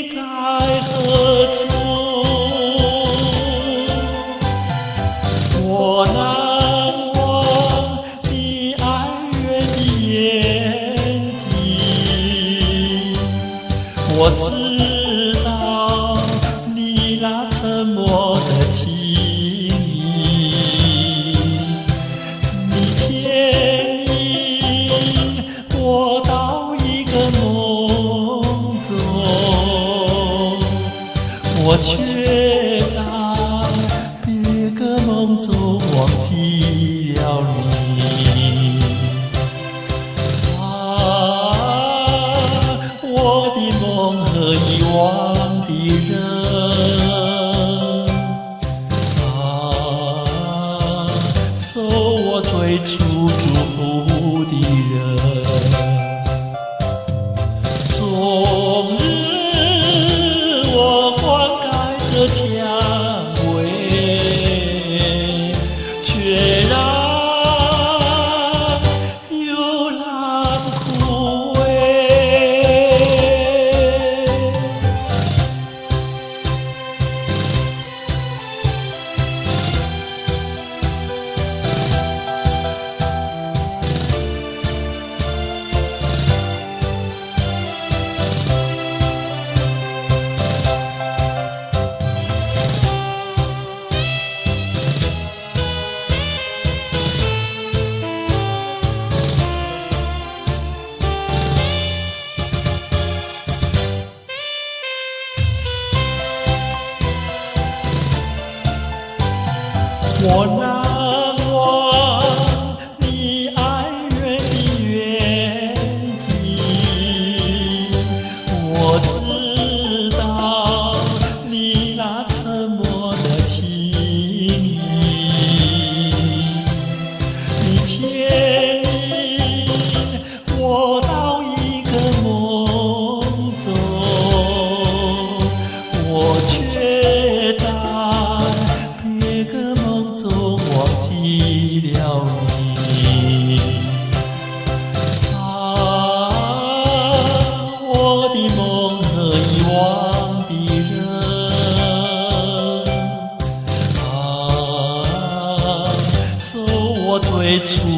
在何处？我难忘你爱人的眼睛，我知道你那沉默的情意，你牵引我到一个梦中，我却在别个梦中忘记了你。啊，我的梦和遗忘的人，啊，受我最初祝福的人。终日我灌溉着蔷薇，却让幽兰枯萎。我难忘你爱人的远近，我知道你那沉默的情意，你牵引我到一个梦中，我却在别个梦中忘记了你。啊，我的梦和遗忘的人，啊，受我最初